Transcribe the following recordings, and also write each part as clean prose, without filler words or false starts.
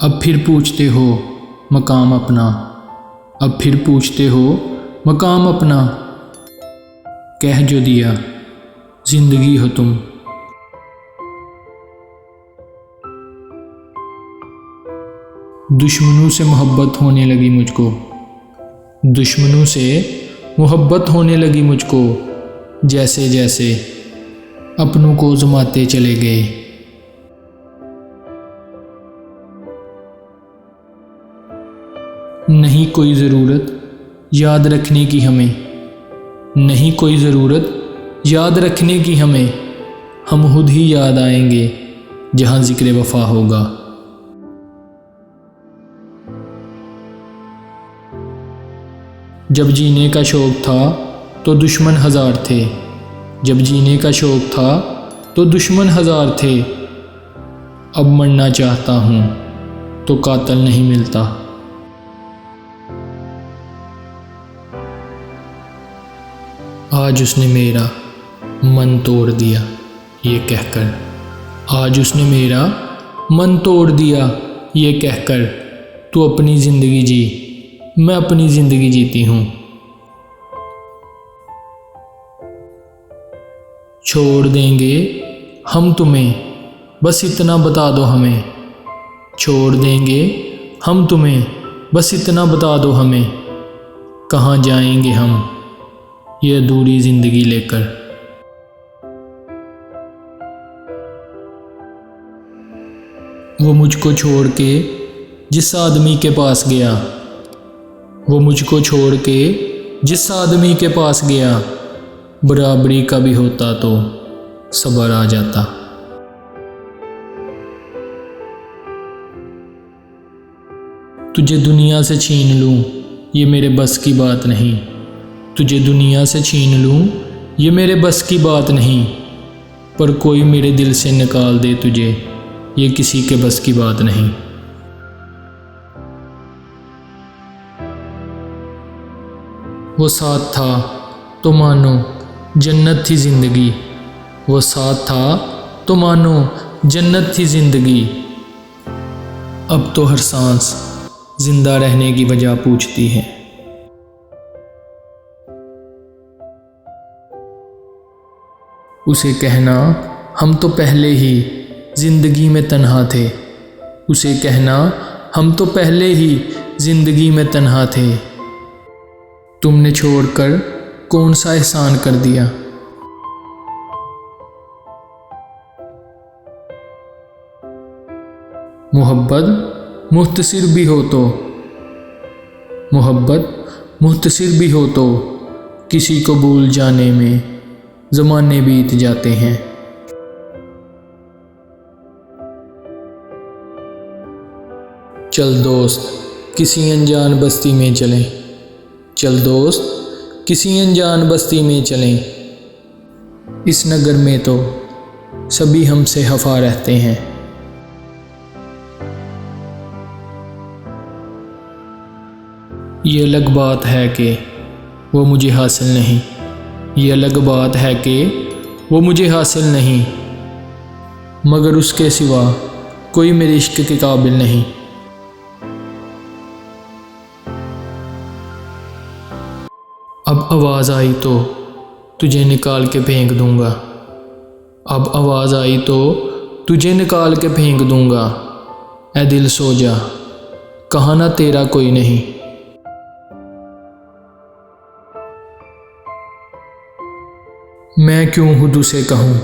अब फिर पूछते हो मकाम अपना, अब फिर पूछते हो मकाम अपना। कह जो दिया जिंदगी हो तुम। दुश्मनों से मोहब्बत होने लगी मुझको, दुश्मनों से मोहब्बत होने लगी मुझको। जैसे जैसे अपनों को ज़माते चले गए। नहीं कोई ज़रूरत याद रखने की हमें, नहीं कोई ज़रूरत याद रखने की हमें। हम खुद ही याद आएंगे जहाँ ज़िक्र वफ़ा होगा। जब जीने का शौक़ था तो दुश्मन हज़ार थे, जब जीने का शौक़ था तो दुश्मन हज़ार थे। अब मरना चाहता हूँ तो कातिल नहीं मिलता। आज उसने मेरा मन तोड़ दिया ये कहकर, आज उसने मेरा मन तोड़ दिया ये कहकर। तू अपनी ज़िंदगी जी, मैं अपनी ज़िंदगी जीती हूँ। छोड़ देंगे हम तुम्हें, बस इतना बता दो हमें। छोड़ देंगे हम तुम्हें, बस इतना बता दो हमें। कहाँ जाएंगे हम ये अधूरी ज़िंदगी लेकर। वो मुझको छोड़ के जिस आदमी के पास गया, वो मुझको छोड़ के जिस आदमी के पास गया। बराबरी का भी होता तो सब्र आ जाता। तुझे दुनिया से छीन लूँ ये मेरे बस की बात नहीं, तुझे दुनिया से छीन लूँ ये मेरे बस की बात नहीं। पर कोई मेरे दिल से निकाल दे तुझे, ये किसी के बस की बात नहीं। वो साथ था तो मानो जन्नत थी ज़िंदगी, वो साथ था तो मानो जन्नत थी ज़िंदगी। अब तो हर सांस जिंदा रहने की वजह पूछती है। उसे कहना हम तो पहले ही ज़िंदगी में तन्हा थे, उसे कहना हम तो पहले ही ज़िंदगी में तन्हा थे। तुमने छोड़कर कौन सा एहसान कर दिया। मोहब्बत मुख्तसिर भी हो तो, मोहब्बत मुख्तसिर भी हो तो किसी को भूल जाने में ज़माने बीत जाते हैं। चल दोस्त किसी अनजान बस्ती में चलें, चल दोस्त किसी अनजान बस्ती में चलें। इस नगर में तो सभी हमसे खफा रहते हैं। ये अलग बात है कि वो मुझे हासिल नहीं, ये अलग बात है कि वो मुझे हासिल नहीं। मगर उसके सिवा कोई मेरे इश्क के काबिल नहीं। अब आवाज़ आई तो तुझे निकाल के फेंक दूंगा, अब आवाज़ आई तो तुझे निकाल के फेंक दूंगा। ऐ दिल सो जा, कहाँ ना तेरा कोई नहीं। मैं क्यों खुद उसे कहूँ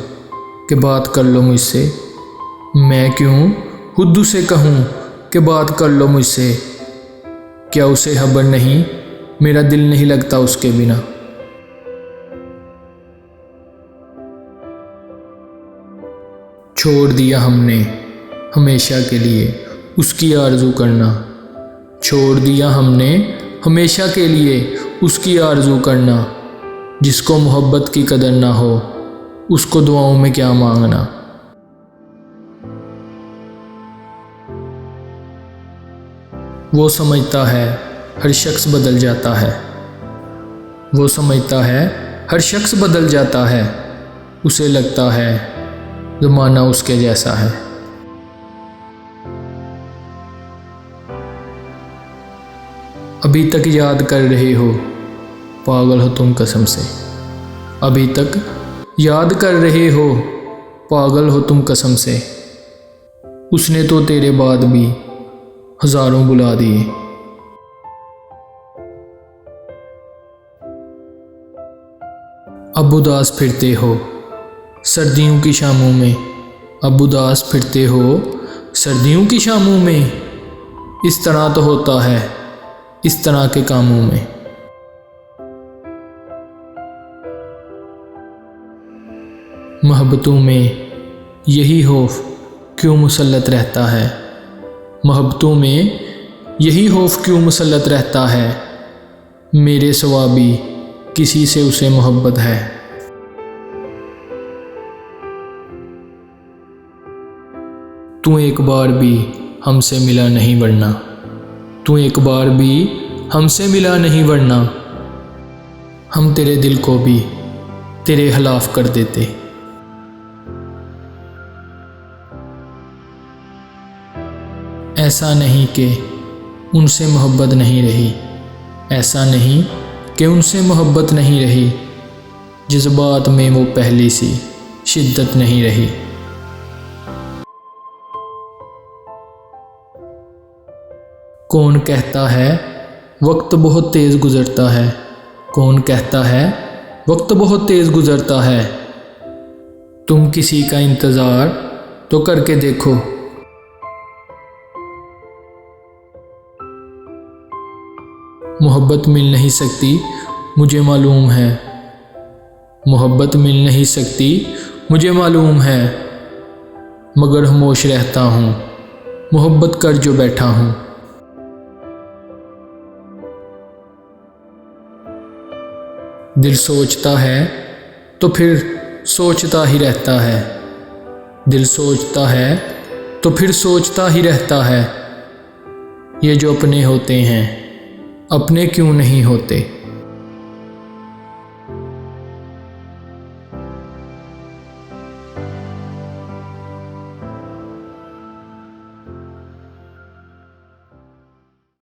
कि बात कर लो मुझसे, मैं क्यों खुद उसे कहूँ कि बात कर लो मुझसे। क्या उसे खबर नहीं मेरा दिल नहीं लगता उसके बिना। छोड़ दिया हमने हमेशा के लिए उसकी आरज़ू करना, छोड़ दिया हमने हमेशा के लिए उसकी आरज़ू करना। जिसको मोहब्बत की कदर ना हो उसको दुआओं में क्या मांगना। वो समझता है हर शख्स बदल जाता है, वो समझता है हर शख्स बदल जाता है। उसे लगता है ज़माना उसके जैसा है। अभी तक याद कर रहे हो, पागल हो तुम कसम से। अभी तक याद कर रहे हो, पागल हो तुम कसम से। उसने तो तेरे बाद भी हज़ारों बुला दिए। अब उदास फिरते हो सर्दियों की शामों में, अब उदास फिरते हो सर्दियों की शामों में। इस तरह तो होता है इस तरह के कामों में। मोहब्बतों में यही खौफ क्यों मुसल्लत रहता है, मोहब्बतों में यही खौफ क्यों मुसल्लत रहता है। मेरे सिवा भी किसी से उसे मोहब्बत है। तू एक बार भी हमसे मिला नहीं वरना, तू एक बार भी हमसे मिला नहीं वरना। हम तेरे दिल को भी तेरे खिलाफ कर देते। ऐसा नहीं कि उनसे मोहब्बत नहीं रही, ऐसा नहीं कि उनसे मोहब्बत नहीं रही। जज्बात में वो पहली सी शिद्दत नहीं रही। कौन कहता है वक्त बहुत तेज़ गुज़रता है, कौन कहता है वक्त बहुत तेज़ गुज़रता है। तुम किसी का इंतज़ार तो करके देखो। मोहब्बत मिल नहीं सकती मुझे मालूम है, मोहब्बत मिल नहीं सकती मुझे मालूम है। मगर खामोश रहता हूँ मोहब्बत कर जो बैठा हूँ। दिल सोचता है तो फिर सोचता ही रहता है, दिल सोचता है तो फिर सोचता ही रहता है। ये जो अपने होते हैं अपने क्यों नहीं होते।